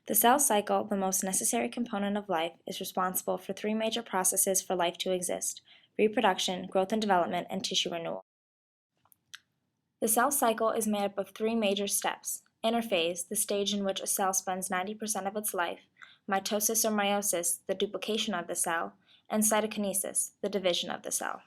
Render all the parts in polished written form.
The cell cycle, the most necessary component of life, is responsible for three major processes for life to exist: reproduction, growth and development, and tissue renewal. The cell cycle is made up of three major steps: interphase, the stage in which a cell spends 90% of its life; mitosis or meiosis, the duplication of the cell; and cytokinesis, the division of the cell.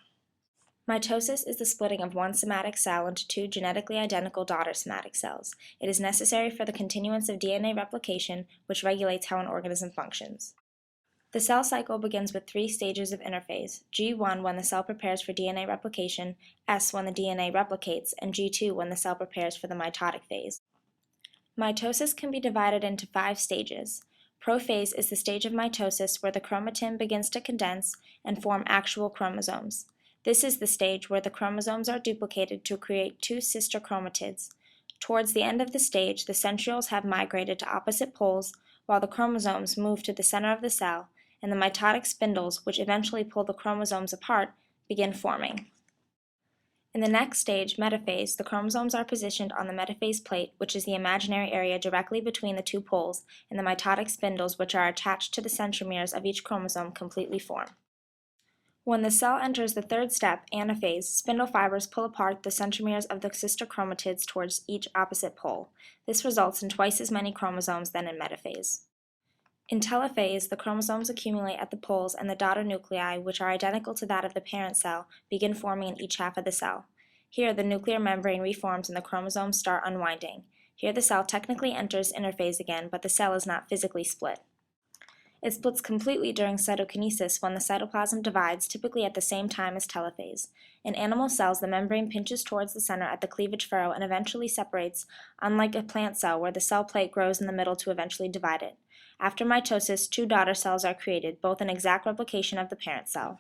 Mitosis is the splitting of one somatic cell into two genetically identical daughter somatic cells. It is necessary for the continuance of DNA replication, which regulates how an organism functions. The cell cycle begins with three stages of interphase: G1 when the cell prepares for DNA replication, S when the DNA replicates, and G2 when the cell prepares for the mitotic phase. Mitosis can be divided into 5 stages. Prophase is the stage of mitosis where the chromatin begins to condense and form actual chromosomes. This is the stage where the chromosomes are duplicated to create two sister chromatids. Towards the end of the stage, the centrioles have migrated to opposite poles, while the chromosomes move to the center of the cell, and the mitotic spindles, which eventually pull the chromosomes apart, begin forming. In the next stage, metaphase, the chromosomes are positioned on the metaphase plate, which is the imaginary area directly between the two poles, and the mitotic spindles, which are attached to the centromeres of each chromosome, completely form. When the cell enters the third step, anaphase, spindle fibers pull apart the centromeres of the sister chromatids towards each opposite pole. This results in twice as many chromosomes than in metaphase. In telophase, the chromosomes accumulate at the poles, and the daughter nuclei, which are identical to that of the parent cell, begin forming in each half of the cell. Here, the nuclear membrane reforms and the chromosomes start unwinding. Here, the cell technically enters interphase again, but the cell is not physically split. It splits completely during cytokinesis when the cytoplasm divides, typically at the same time as telophase. In animal cells, the membrane pinches towards the center at the cleavage furrow and eventually separates, unlike a plant cell where the cell plate grows in the middle to eventually divide it. After mitosis, two daughter cells are created, both an exact replication of the parent cell.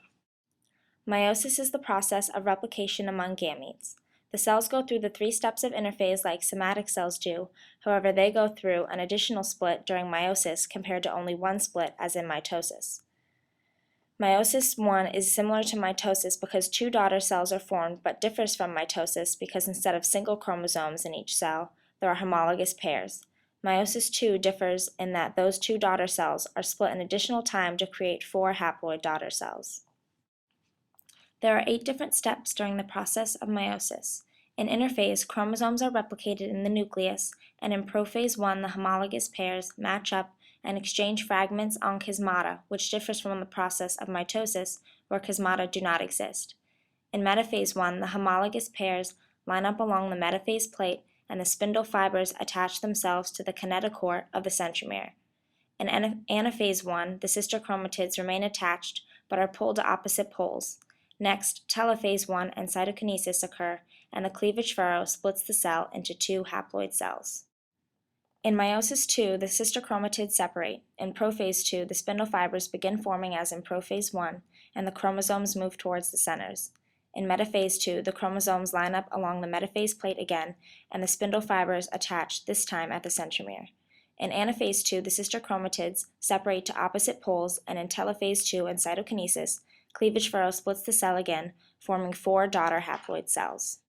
Meiosis is the process of replication among gametes. The cells go through the 3 steps of interphase like somatic cells do. However, they go through an additional split during meiosis compared to only one split as in mitosis. Meiosis 1 is similar to mitosis because 2 daughter cells are formed, but differs from mitosis because instead of single chromosomes in each cell, there are homologous pairs. Meiosis 2 differs in that those 2 daughter cells are split an additional time to create 4 haploid daughter cells. There are 8 different steps during the process of meiosis. In interphase, chromosomes are replicated in the nucleus, and in prophase 1 the homologous pairs match up and exchange fragments on chiasmata, which differs from the process of mitosis, where chiasmata do not exist. In metaphase 1, the homologous pairs line up along the metaphase plate, and the spindle fibers attach themselves to the kinetochore of the centromere. In anaphase 1, the sister chromatids remain attached but are pulled to opposite poles. Next, telophase 1 and cytokinesis occur, and the cleavage furrow splits the cell into 2 haploid cells. In meiosis 2, the sister chromatids separate. In prophase 2, the spindle fibers begin forming as in prophase 1, and the chromosomes move towards the centers. In metaphase 2, the chromosomes line up along the metaphase plate again, and the spindle fibers attach, this time at the centromere. In anaphase 2, the sister chromatids separate to opposite poles, and in telophase 2 and cytokinesis, cleavage furrow splits the cell again, forming 4 daughter haploid cells.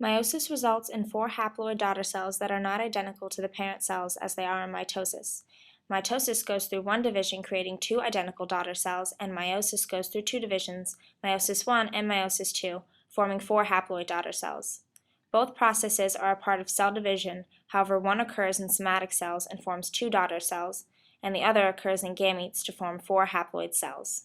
Meiosis results in 4 haploid daughter cells that are not identical to the parent cells as they are in mitosis. Mitosis goes through 1 division, creating 2 identical daughter cells, and meiosis goes through 2 divisions, meiosis 1 and meiosis 2, forming 4 haploid daughter cells. Both processes are a part of cell division, however one occurs in somatic cells and forms 2 daughter cells, and the other occurs in gametes to form 4 haploid cells.